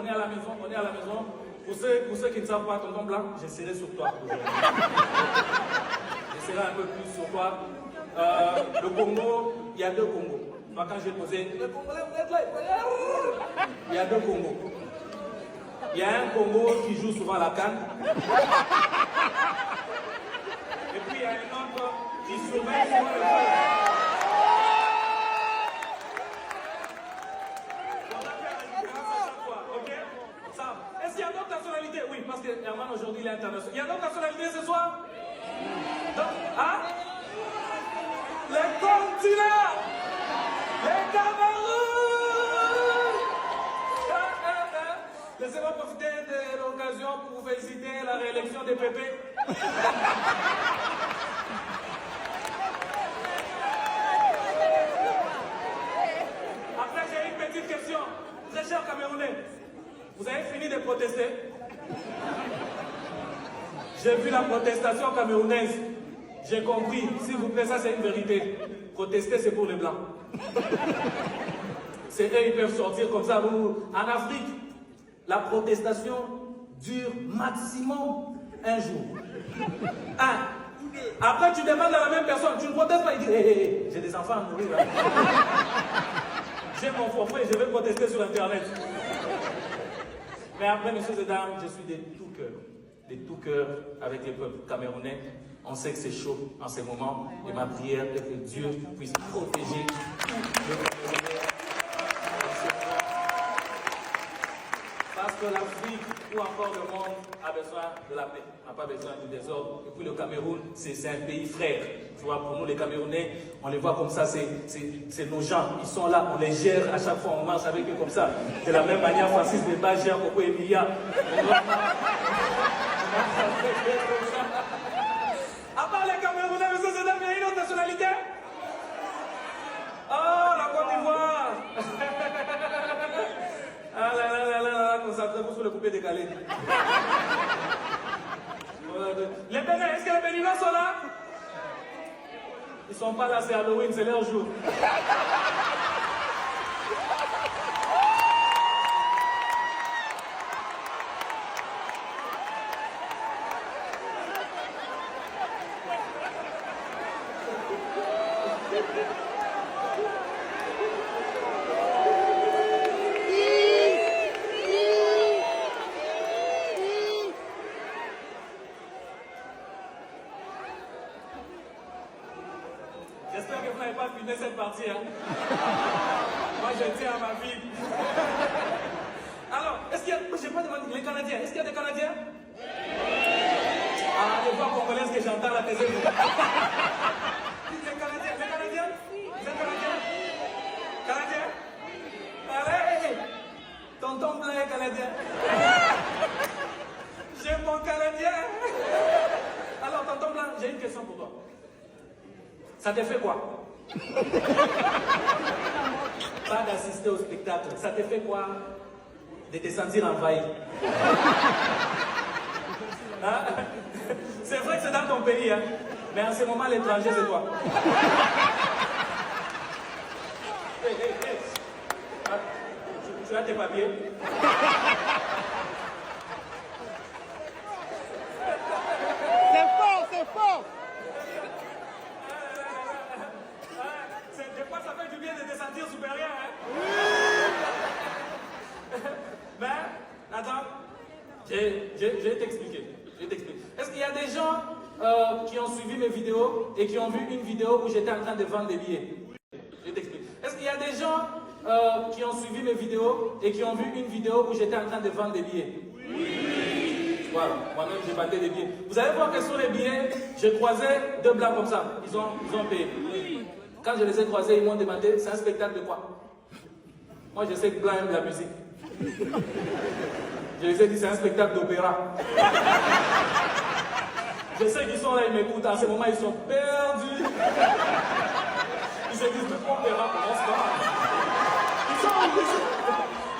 on est à la maison, on est à la maison. Pour ceux qui ne savent pas, tonton Blanc, je serai sur toi. Je serai un peu plus sur toi. Le Congo, il y a deux Congos. Enfin, quand j'ai posé, le Congolais, vous êtes là. Il y a deux Congos. Il y a un Congo qui joue souvent la canne. Et puis il y a un autre qui surveille souvent le foot. On va faire la différence à chaque fois, ok? Ça. Est-ce qu'il y a d'autres nationalités? Oui, parce que Herman aujourd'hui il est international. Il y a d'autres nationalités ce soir? Hein? Les continents! Les Cameroun! Laissez-moi profiter de l'occasion pour vous féliciter la réélection des PP. Après, j'ai une petite question. Très cher Camerounais, vous avez fini de protester? J'ai vu la protestation camerounaise. J'ai compris. S'il vous plaît, ça c'est une vérité. Protester, c'est pour les Blancs. C'est eux, ils peuvent sortir comme ça. En Afrique, la protestation dure maximum un jour. Après, tu demandes à la même personne, tu ne protestes pas, il dit hey, j'ai des enfants à nourrir. J'ai mon forfait, je vais protester sur Internet. Mais après, messieurs et dames, je suis de tout cœur avec les peuples camerounais. On sait que c'est chaud en ces moments, et ma prière est que Dieu puisse protéger tout le Camerounais. Parce que l'Afrique ou encore le monde a besoin de la paix, n'a pas besoin du désordre. Et puis le Cameroun, c'est un pays frère. Tu vois, pour nous les Camerounais, on les voit comme ça, c'est nos gens. Ils sont là, on les gère à chaque fois, on marche avec eux comme ça. De la même manière, Francis Débat gère Coco Emilia. À part les Camerounais, monsieur Zedam, il y a une autre nationalité? Oh, la Côte d'Ivoire! Ah là là là là, concentrez-vous sur le coupé décalé. Les Bénins, est-ce que les Béninois sont là? Ils sont pas là, c'est Halloween, c'est leur jour. J'espère que vous n'avez pas filmé cette partie. Hein? Moi, je tiens à ma vie. Alors, est-ce qu'il y a... Je n'ai pas demandé les Canadiens. Est-ce qu'il y a des Canadiens? Ah, les voix congolaises que j'entends à la télé. Les Canadiens, les Canadiens? Les Canadiens? Canadiens? Allez! Tonton Blanc est Canadien. J'ai mon Canadien. Alors, Tonton Blanc, j'ai une question pour toi. Ça te fait quoi? Pas d'assister au spectacle. Ça te fait quoi de te sentir envahi? Hein? C'est vrai que c'est dans ton pays, hein? Mais en ce moment, l'étranger, c'est toi. Hey, hey, hey. Tu as tes papiers? C'est fort, c'est fort! Des fois, ça fait du bien de te sentir supérieur, hein? Mais, attends, je vais t'expliquer. Est-ce qu'il y a des gens qui ont suivi mes vidéos et qui ont vu une vidéo où j'étais en train de vendre des billets? Je t'explique. Est-ce qu'il y a des gens qui ont suivi mes vidéos et qui ont vu une vidéo où j'étais en train de vendre des billets? Oui. Voilà, moi-même j'ai vendu des billets. Vous allez voir que sur les billets, j'ai croisé deux blancs comme ça. Ils ont payé. Quand je les ai croisés, ils m'ont demandé, c'est un spectacle de quoi? Moi, je sais que Blanc aime la musique. Je les ai dit, c'est un spectacle d'opéra. Je sais qu'ils sont là, ils m'écoutent. À ce moment, ils sont perdus. Ils se disent, opéra commence pas. Ils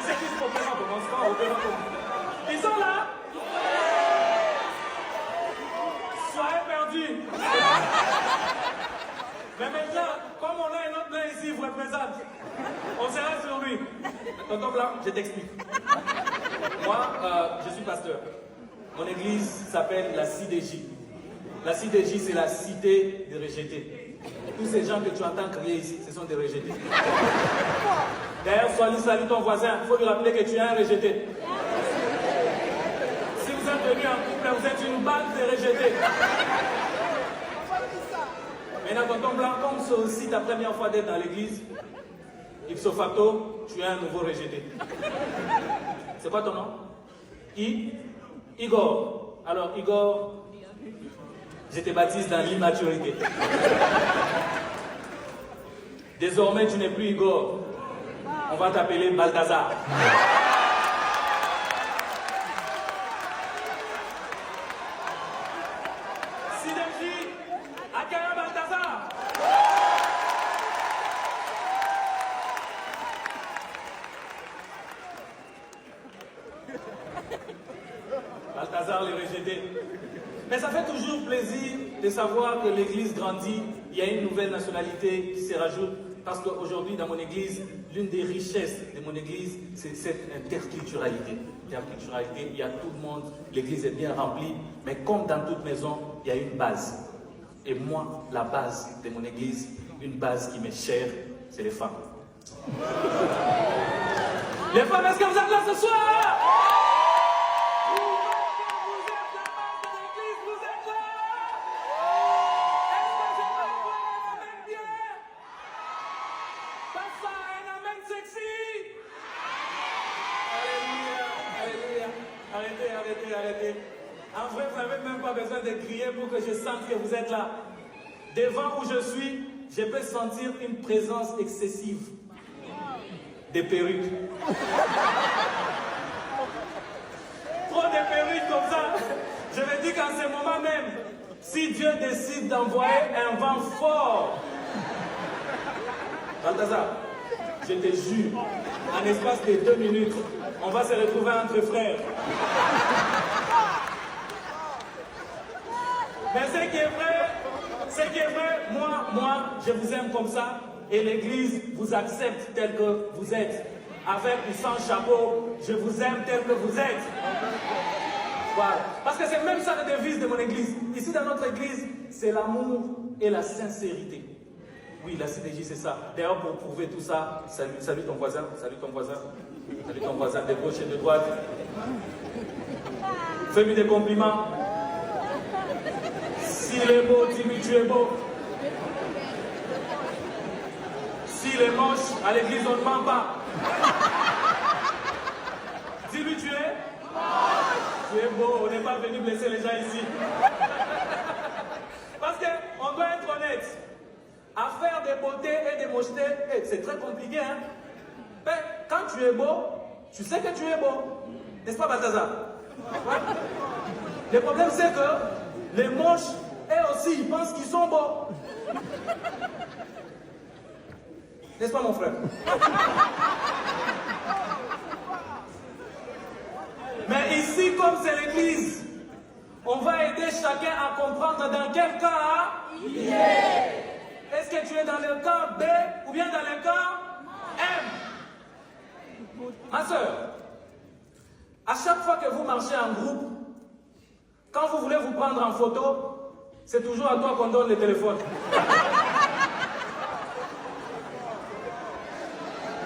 se disent, opéra commence pas, opéra commence pas. Ils sont là. Soyez perdus. Mais maintenant, comme on a un autre blanc ici, vous représente, on sera sur lui. Tonton Blanc, je t'explique. Moi, je suis pasteur. Mon église s'appelle la CDJ. La CDJ, c'est la cité des rejetés. Tous ces gens que tu entends crier ici, ce sont des rejetés. D'ailleurs, salue ton voisin, il faut lui rappeler que tu es un rejeté. Si vous êtes venus en couple, vous êtes une bande de rejetés. Maintenant, tonton Blanc, comme c'est aussi ta première fois d'être dans l'église, ipso facto, tu es un nouveau rejeté. C'est quoi ton nom? Igor. Alors, Igor, je te baptise dans l'immaturité. Désormais, tu n'es plus Igor. On va t'appeler Balthazar. Synergie, accueillons Balthazar. Balthazar les rejetés. Mais ça fait toujours plaisir de savoir que l'église grandit. Il y a une nouvelle nationalité qui se rajoute. Parce qu'aujourd'hui, dans mon église, l'une des richesses de mon église, c'est cette interculturalité. Il y a tout le monde, l'église est bien remplie, mais comme dans toute maison, il y a une base. Et moi, la base de mon église, une base qui m'est chère, c'est les femmes. Les femmes, est-ce que vous êtes là ce soir? Arrêtez. En vrai, vous n'avez même pas besoin de crier pour que je sente que vous êtes là. Devant où je suis, je peux sentir une présence excessive des perruques. Trop de perruques comme ça. Je me dis qu'en ce moment même, si Dieu décide d'envoyer un vent fort, Balthazar, je te jure, en espace de 2 minutes, on va se retrouver entre frères. Mais ce qui est vrai, moi, je vous aime comme ça, et l'Église vous accepte tel que vous êtes. Avec ou sans chapeau, je vous aime tel que vous êtes. Voilà. Parce que c'est même ça la devise de mon Église. Ici, dans notre Église, c'est l'amour et la sincérité. Oui, la CDJ, c'est ça. D'ailleurs, pour prouver tout ça, salut ton voisin, de gauche et de droite. Fais-lui des compliments. S'il est beau, dis-lui tu es beau. S'il est moche, à l'église on ne ment pas. Dis-lui tu es moche. Tu es beau, on n'est pas venu blesser les gens ici. Parce qu'on doit être honnête. Affaire de beauté et de mocheté, c'est très compliqué, hein? Mais quand tu es beau, tu sais que tu es beau. N'est-ce pas, Balthazar? Ouais. Le problème, c'est que les moches, eux aussi, ils pensent qu'ils sont beaux. N'est-ce pas, mon frère? Mais ici, comme c'est l'église, on va aider chacun à comprendre dans quel cas il est. Est-ce que tu es dans le camp B ou bien dans le camp M? Ma soeur, à chaque fois que vous marchez en groupe, quand vous voulez vous prendre en photo, c'est toujours à toi qu'on donne le téléphone.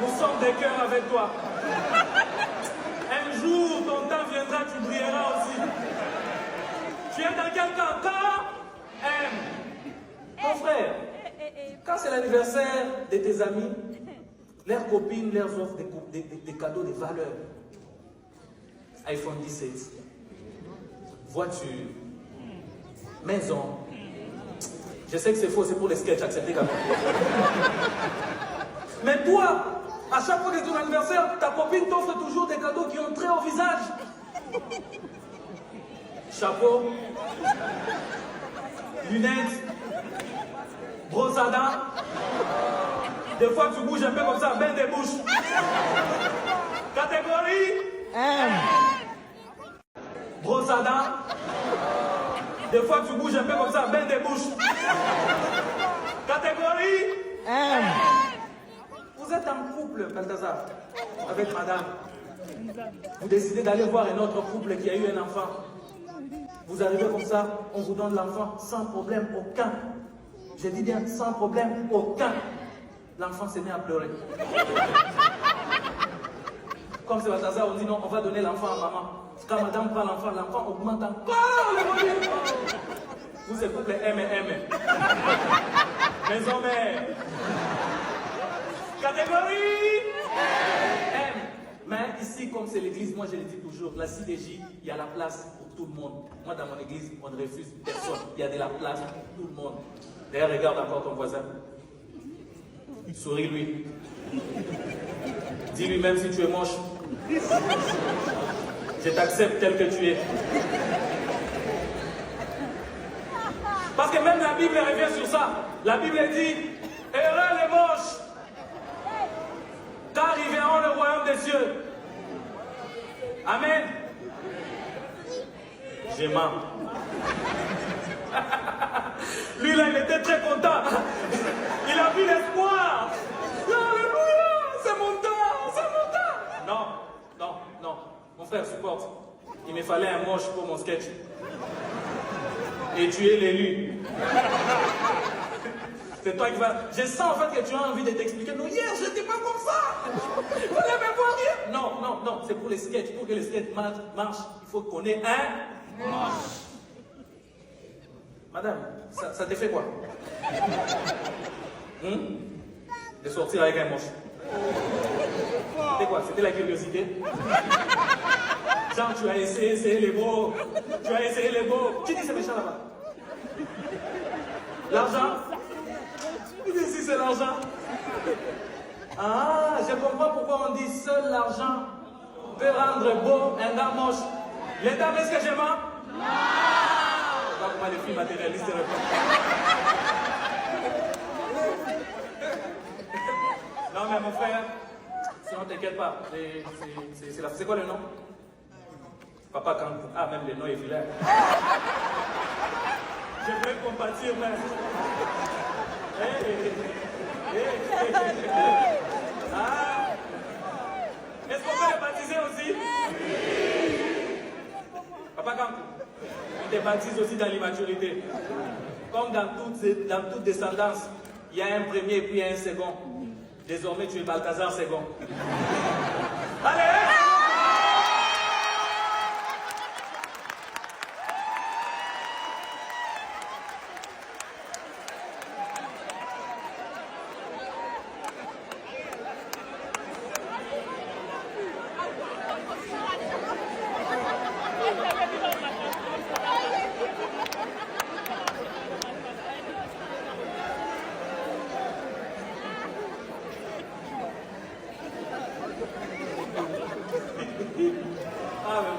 Nous sommes des cœurs avec toi. Un jour, ton temps viendra, tu brilleras aussi. Tu es dans quel camp? Camp M. Mon frère, quand c'est l'anniversaire de tes amis, leurs copines leur offrent des cadeaux de valeur. iPhone 17, voiture, maison. Je sais que c'est faux, c'est pour les sketchs, acceptez quand même. Mais toi, à chaque fois que c'est ton anniversaire, ta copine t'offre toujours des cadeaux qui ont trait au visage. Chapeau, lunettes, brosse à dents. Des fois tu bouges un peu comme ça, bain des bouches. Catégorie M. Brosse à dents. Des fois tu bouges un peu comme ça, bain des bouches. Catégorie M. Vous êtes en couple, Balthazar, avec madame. Vous décidez d'aller voir un autre couple qui a eu un enfant. Vous arrivez comme ça, on vous donne l'enfant sans problème aucun. Je dis bien sans problème aucun. L'enfant s'est mis à pleurer. Comme c'est Balthazar, on dit non, on va donner l'enfant à maman. Quand madame prend l'enfant, l'enfant augmente encore le volume. Vous, c'est couple M. Maison mère. Catégorie M. Mais ici, comme c'est l'église, moi je le dis toujours, la CDJ, il y a la place pour tout le monde. Moi, dans mon église, on ne refuse personne. Il y a de la place pour tout le monde. D'ailleurs, regarde encore ton voisin. Souris-lui. Dis-lui même si tu es moche. Je t'accepte tel que tu es. Parce que même la Bible revient sur ça. La Bible dit, heureux les moches, car ils verront le royaume des cieux. Amen. J'aime. Lui là, il était très content. Il a vu l'espoir. Alléluia, c'est mon temps, c'est mon temps. Non. Mon frère, supporte. Il me fallait un moche pour mon sketch. Et tu es l'élu. C'est toi qui vas... Je sens en fait que tu as envie de t'expliquer. Non, hier, je n'étais pas comme ça. Vous n'avez pas hier. Non. C'est pour les sketchs. Pour que les sketchs marchent, il faut qu'on ait un moche. Madame, ça te fait quoi? De sortir avec un moche. C'était quoi? C'était la curiosité? Genre, tu as essayé les beaux. Qui dit c'est méchant là-bas? L'argent? Qui dit si c'est l'argent? Ah, je comprends pourquoi on dit seul l'argent peut rendre beau un gars moche. Les dames, est-ce que je mens? Non! Comment les filles matérialistes répondent? Non, mais mon frère, sinon t'inquiète pas. C'est quoi le nom? Papa Kankou. Ah, même le nom est vilain. Je vais compatir, mais... Ah. Est-ce qu'on peut le baptiser aussi? Papa Kankou, il te baptise aussi dans l'immaturité. Comme dans toute descendance, il y a un premier et puis un second. Désormais, tu es Balthazar second. Allez!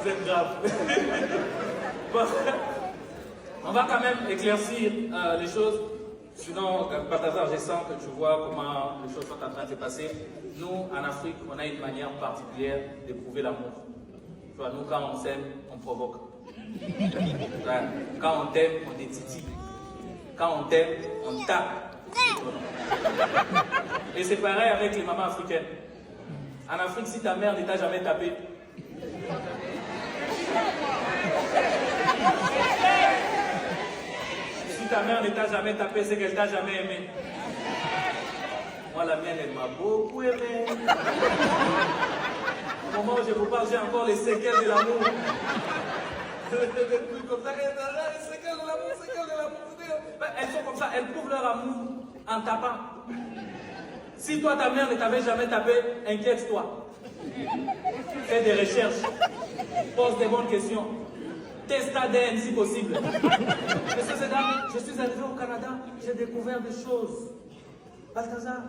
Vous êtes grave. Bon, on va quand même éclaircir les choses. Sinon, Balthazar, je sens que tu vois comment les choses sont en train de se passer. Nous, en Afrique, on a une manière particulière d'éprouver l'amour. Tu vois, nous, quand on s'aime, on provoque. Quand on t'aime, on détitille. Quand on t'aime, on tape. Et c'est pareil avec les mamans africaines. En Afrique, si ta mère ne t'a jamais tapé, si ta mère ne t'a jamais tapé, c'est qu'elle t'a jamais aimé. Moi, la mienne, elle m'a beaucoup aimé. Au moment où je vous parle, j'ai encore les séquelles de l'amour. Comme ça, les séquelles de l'amour. Elles sont comme ça, elles prouvent leur amour en tapant. Si toi, ta mère ne t'avait jamais tapé, inquiète-toi. Fais des recherches. Pose des bonnes questions. Teste ADN si possible. Je suis arrivé au Canada, j'ai découvert des choses. Balthazar,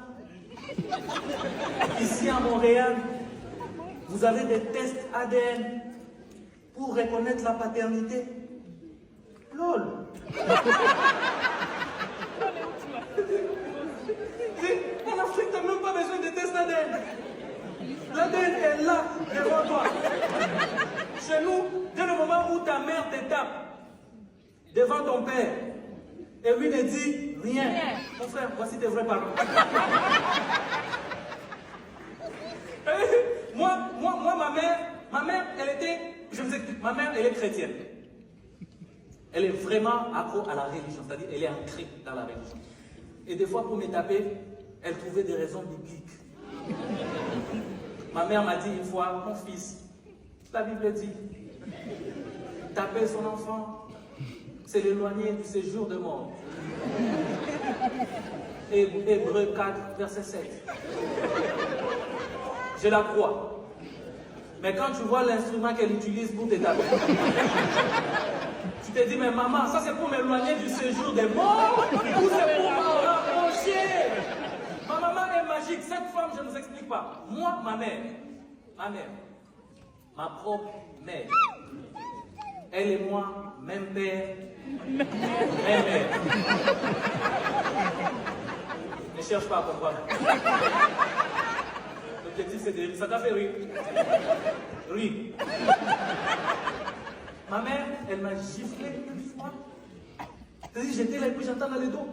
ici à Montréal, vous avez des tests ADN pour reconnaître la paternité. LOL. En Afrique, tu n'as même pas besoin de tests ADN. L'ADN est là, devant toi. Chez nous, dès le moment où ta mère te tape devant ton père, et lui ne dit rien. Mon frère, voici tes vrais parents. Moi, ma mère, ma mère, je vous explique, ma mère, elle est chrétienne. Elle est vraiment accro à la religion, c'est-à-dire elle est ancrée dans la religion. Et des fois, pour me taper, elle trouvait des raisons bibliques. Ma mère m'a dit une fois, mon fils, la Bible dit, taper son enfant, c'est l'éloigner du séjour de mort. Hébreux 4, verset 7. Je la crois. Mais quand tu vois l'instrument qu'elle utilise pour te taper, tu te dis, mais maman, ça c'est pour m'éloigner du séjour des morts ou c'est pour me rapprocher? Ma maman est magique. Cette femme, je ne vous explique pas. Moi, ma mère, ma propre mère, elle et moi, même père, même mère. Ne cherche pas à comprendre. L'objectif c'est de rire. Ça t'a fait rire. Rire. Ma mère, elle m'a giflé une fois. C'est-à-dire, j'étais là et puis j'entends dans le dos.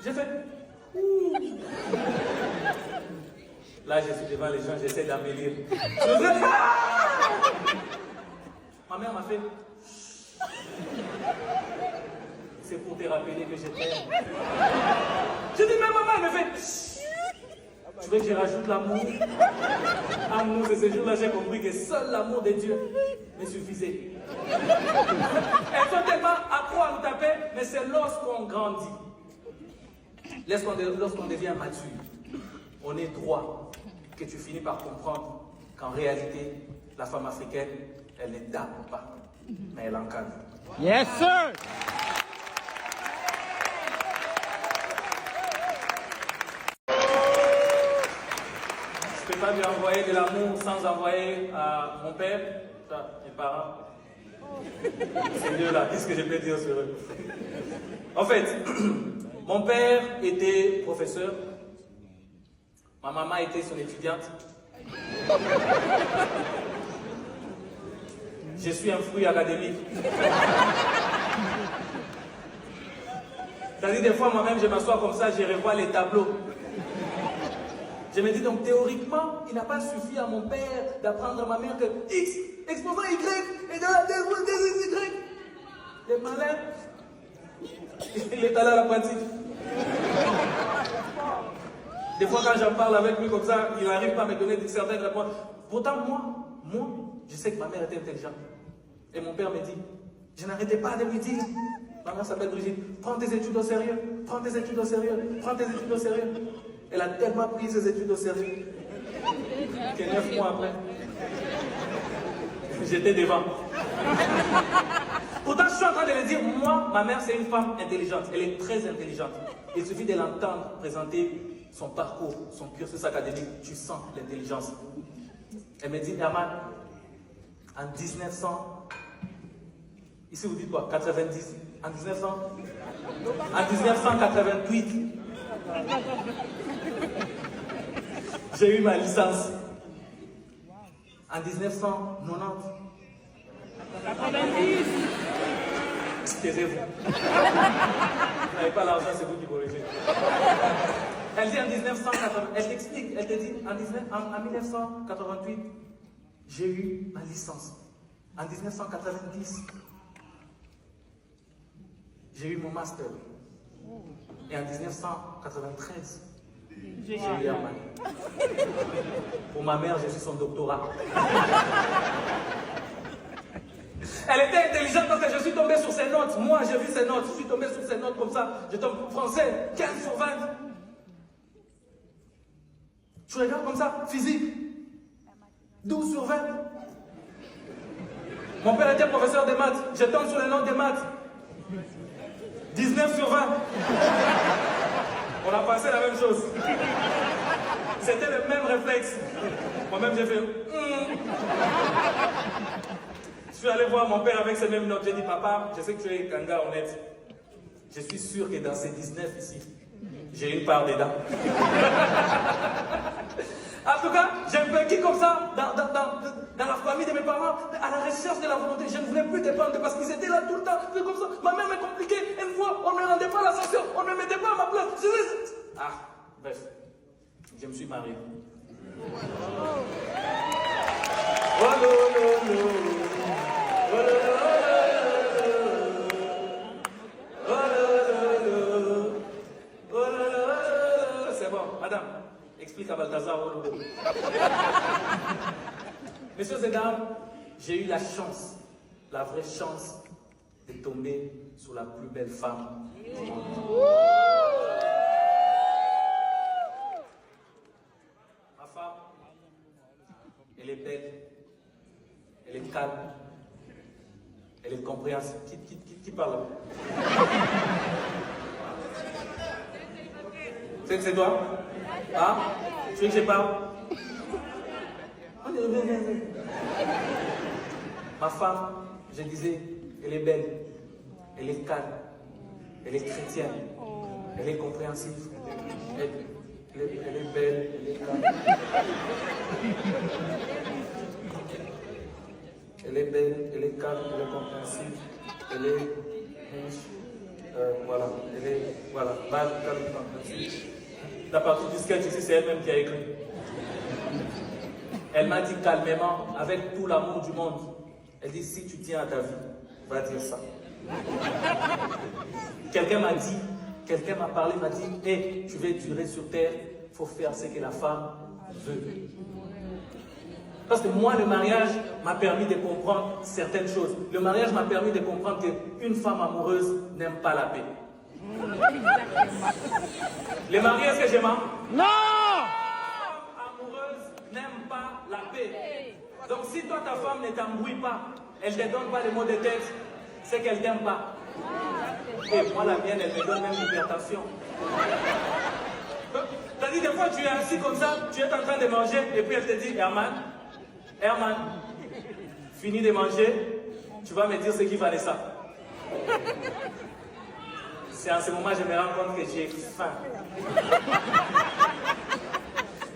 J'ai fait. Ouh. Là, je suis devant les gens, j'essaie d'embellir. Ma mère m'a fait. C'est pour te rappeler que je t'aime. Je dis, mais maman, elle me fait. Tu veux que je rajoute l'amour? Amour, c'est ce jour-là, j'ai compris que seul l'amour de Dieu me suffisait. Elles sont tellement accro à nous taper, mais c'est lorsqu'on grandit. Lorsqu'on devient mature, on est droit, que tu finis par comprendre qu'en réalité, la femme africaine, elle ne tape pas, mais elle encadre. Yes, sir! Je ne peux pas lui envoyer de l'amour sans envoyer à mon père, ça, mes parents. Ces deux-là, qu'est-ce que je peux dire sur eux? En fait, mon père était professeur, ma maman était son étudiante. Je suis un fruit académique. C'est-à-dire, des fois, moi-même, je m'assois comme ça, je revois les tableaux. Je me dis donc, théoriquement, il n'a pas suffi à mon père d'apprendre à ma mère que X, exposant Y, égale à 2 Y. Le malin, il est allé à la pratique. Des fois, quand j'en parle avec lui comme ça, il n'arrive pas à me donner certaines réponses. Pourtant, moi, je sais que ma mère était intelligente. Et mon père me dit, je n'arrêtais pas de lui dire, ma mère s'appelle Brigitte, prends tes études au sérieux, prends tes études au sérieux, prends tes études au sérieux. Elle a tellement pris ses études au sérieux que 9 mois après, j'étais devant. Pourtant, je suis en train de le dire, moi, ma mère, c'est une femme intelligente. Elle est très intelligente. Il suffit de l'entendre présenter son parcours, son cursus académique. Tu sens l'intelligence. Elle me dit, Herman, en 1900, ici vous dites quoi, 90, en 1988, j'ai eu ma licence. En 1990. 90. Taisez-vous. Vous n'avez pas l'argent, c'est vous qui corrigez. Elle dit en 1980, elle t'explique, elle te dit en 1988, j'ai eu ma licence. En 1990, j'ai eu mon master. Et en 1993, j'ai eu Herman. Pour ma mère, je suis son doctorat. Elle était intelligente parce que je suis tombé sur ses notes. Moi, j'ai vu ses notes. Je suis tombé sur ses notes comme ça. Je tombe français, 15 sur 20. Tu regardes comme ça, physique, 12 sur 20. Mon père était professeur de maths. Je tombe sur les notes des maths. 19 sur 20. On a passé la même chose. C'était le même réflexe. Moi-même, j'ai fait... Je suis allé voir mon père avec ces mêmes notes. J'ai dit, papa, je sais que tu es un gars honnête. Je suis sûr que dans ces 19 ici, j'ai une part dedans. En tout cas, j'ai un vécu comme ça dans la famille de mes parents, à la recherche de la volonté. Je ne voulais plus dépendre parce qu'ils étaient là tout le temps. C'est comme ça. Ma mère m'est compliquée. Une fois, on ne me rendait pas l'ascenseur. On ne me mettait pas à ma place. Ah, bref. Je me suis marié. Oh lo lo lo. Oh lo lo lo. Oh lo lo lo. Oh lo lo lo. C'est bon, madame, explique à Balthazar. Oh lo lo. Messieurs et dames, j'ai eu la chance, la vraie chance de tomber sur la plus belle femme du monde. Ma femme, elle est belle, elle est calme, elle est compréhensive. Qui parle? C'est toi? Ah? Tu veux que je parle? Ma femme, je disais, elle est belle, elle est calme, elle est chrétienne, elle est compréhensive, elle est belle, elle est calme. Elle est belle, elle est calme, elle est compréhensive, elle est riche, voilà, elle est, voilà, mal, calme, compréhensive. La partie du sketch ici, c'est elle-même qui a écrit. Elle m'a dit calmement, avec tout l'amour du monde, elle dit, si tu tiens à ta vie, va dire ça. Quelqu'un m'a parlé, m'a dit, hey, tu veux durer sur terre, il faut faire ce que la femme veut. Parce que moi, le mariage m'a permis de comprendre certaines choses. Le mariage m'a permis de comprendre qu'une femme amoureuse n'aime pas la paix. Les mariés, est-ce que je mens? Non! N'aime pas la paix. Donc si toi ta femme ne t'embrouille pas, elle ne te donne pas les mots de texte, c'est qu'elle t'aime pas. Et moi la mienne, elle me donne même l'hypertension. T'as dit des fois tu es assis comme ça, tu es en train de manger et puis elle te dit Herman, finis de manger, tu vas me dire ce qui va de ça. C'est en ce moment que je me rends compte que j'ai faim.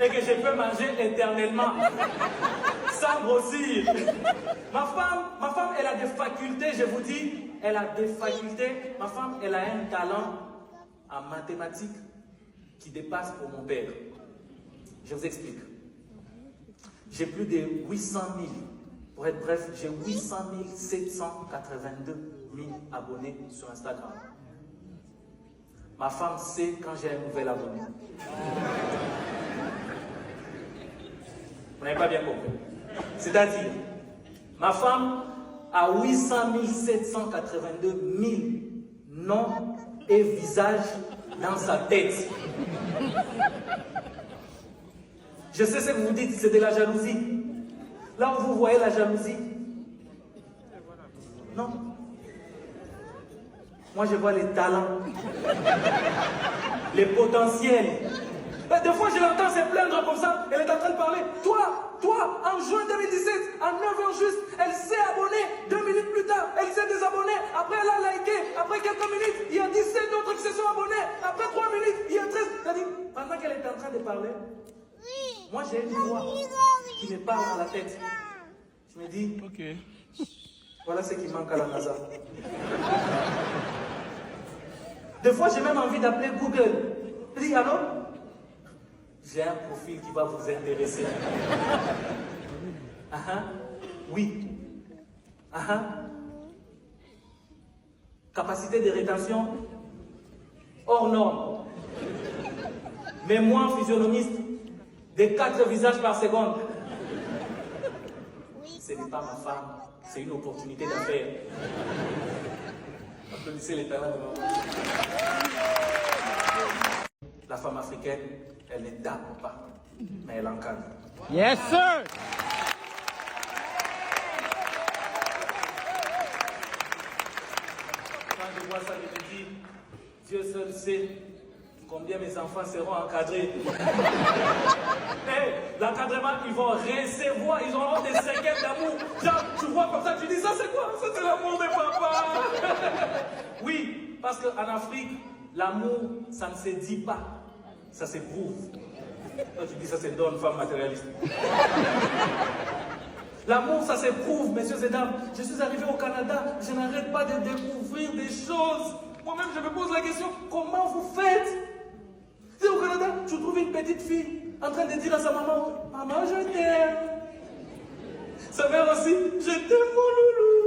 Et que je peux manger éternellement, sans grossir. Ma femme, elle a des facultés, je vous dis, elle a des facultés. Ma femme, elle a un talent en mathématiques qui dépasse pour mon père. Je vous explique. J'ai plus de 800 000, pour être bref, j'ai 800 782 000 abonnés sur Instagram. Ma femme sait quand j'ai un nouvel abonné. Vous n'avez pas bien compris. C'est-à-dire, ma femme a 800 782 000 noms et visages dans sa tête. Je sais ce que vous dites, c'est de la jalousie. Là où vous voyez la jalousie, non. Moi, je vois les talents, les potentiels. Des fois, je l'entends se plaindre comme ça. Elle est en train de parler. Toi, en juin 2017, à 9h juste, elle s'est abonnée. 2 minutes plus tard, elle s'est désabonnée. Après, elle a liké. Après quelques minutes, il y a 17 autres qui se sont abonnés. Après 3 minutes, il y a 13. C'est-à-dire, pendant qu'elle est en train de parler, moi, j'ai une voix qui me parle dans la tête. Je me dis, ok, voilà ce qui manque à la NASA. Des fois, j'ai même envie d'appeler Google. Je dis, allô? J'ai un profil qui va vous intéresser. Oui. Capacité de rétention hors norme. Mémoire physionomiste de 4 visages par seconde. Ce n'est pas ma femme, c'est une opportunité d'affaires. Applaudissez les talents de maman. La femme africaine, elle ne tape pas, mais elle encadre. Yes, sir! Quand je vois ça, je me dis, Dieu seul sait combien mes enfants seront encadrés. Hey, l'encadrement, ils vont recevoir, ils auront des séquelles d'amour. Genre, tu vois comme ça, tu dis, ça c'est quoi? Ça c'est l'amour de papa. Oui, parce qu'en Afrique, l'amour, ça ne se dit pas, ça s'éprouve. Toi, tu dis, ça c'est donne, femme matérialiste. L'amour, ça s'éprouve, messieurs et dames. Je suis arrivé au Canada, je n'arrête pas de découvrir des choses. Moi-même, je me pose la question, comment vous faites? Tu sais, au Canada, tu trouves une petite fille en train de dire à sa maman, maman, je t'aime. Sa mère aussi, je t'aime mon loulou.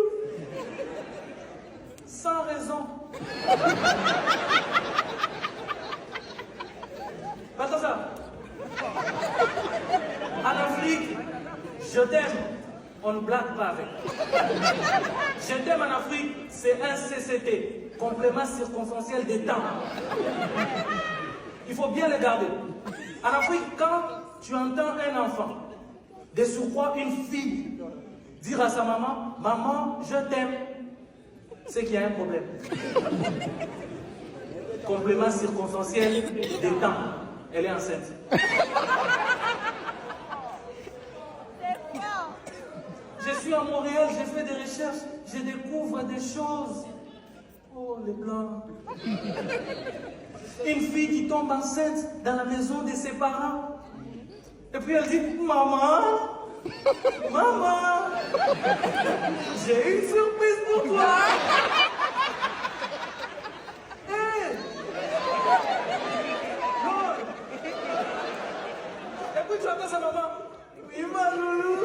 Sans raison. Attends ça. En Afrique, je t'aime. On ne blague pas avec. Je t'aime en Afrique, c'est un CCT, complément circonstanciel des temps. Il faut bien le garder. En Afrique, quand tu entends un enfant, de surcroît une fille, dire à sa maman, maman, je t'aime, c'est qu'il y a un problème. Complément circonstanciel des temps. Elle est enceinte. Je suis à Montréal, j'ai fait des recherches, je découvre des choses. Oh, les blancs. Une fille qui tombe enceinte dans la maison de ses parents. Et puis elle dit, maman, maman, j'ai une surprise pour toi. Hey. Et puis tu entends sa maman, oui ma loulou.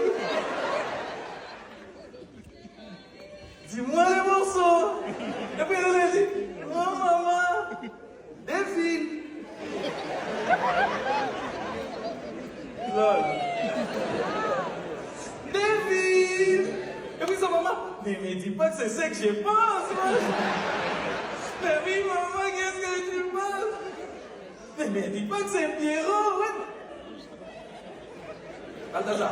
Dis-moi les morceaux. Et puis elle dit, oh maman, défile. Lol. Défile. Et puis sa maman, mais dis pas que c'est ça que je pense. Mais oui maman, qu'est-ce que tu penses? Mais dis pas que c'est Pierrot. Ouais. Attends ça.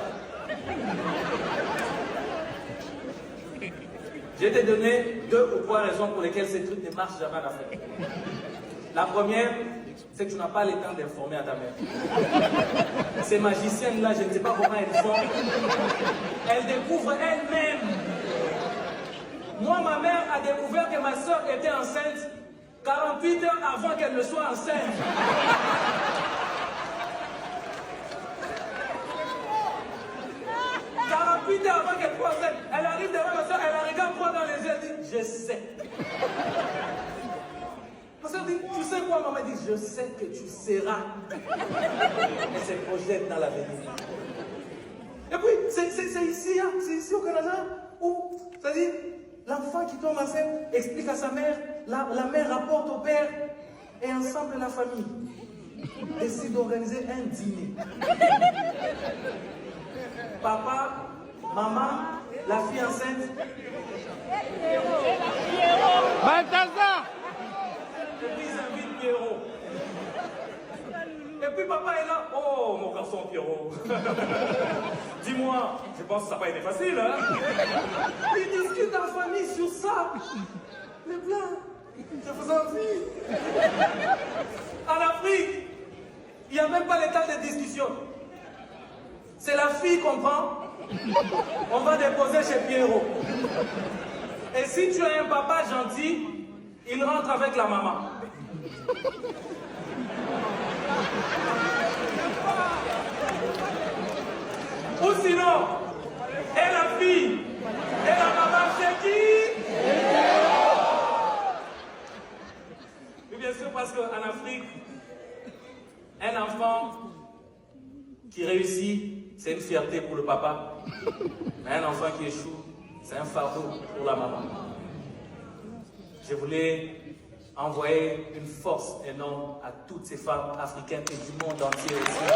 Je vais te donner 2 ou 3 raisons pour lesquelles ces trucs ne marchent jamais en Afrique. La première, c'est que tu n'as pas le temps d'informer à ta mère. Ces magiciennes-là, je ne sais pas comment elles font. Elles découvrent elles-mêmes. Moi, ma mère a découvert que ma soeur était enceinte 48 heures avant qu'elle ne soit enceinte. Avant qu'elle soit enceinte, elle arrive devant ma soeur, elle la regarde droit dans les yeux, elle dit, je sais. Ma soeur dit, tu sais quoi, maman dit, je sais que tu seras. Elle se projette dans l'avenir. Et puis, c'est ici, hein, c'est ici au Canada, où, c'est-à-dire, l'enfant qui tombe enceinte explique à sa mère, la mère rapporte au père, et ensemble la famille décide d'organiser un dîner. Papa, maman, la fille enceinte. Balthazar. Et puis ils invitent Pierrot. Et puis papa est là. Oh, mon garçon Pierrot. Dis-moi, je pense que ça n'a pas été facile, hein? Ils discutent en famille sur ça. Les blancs, je vous envie. En Afrique, il n'y a même pas le temps de discussion. C'est la fille qu'on prend, on va déposer chez Pierrot. Et si tu as un papa gentil, il rentre avec la maman. Ou sinon, et la fille, et la maman chez qui? Oui, bien sûr, parce qu'en Afrique, un enfant qui réussit, c'est une fierté pour le papa. Mais un enfant qui échoue, c'est un fardeau pour la maman. Je voulais envoyer une force énorme à toutes ces femmes africaines et du monde entier aussi.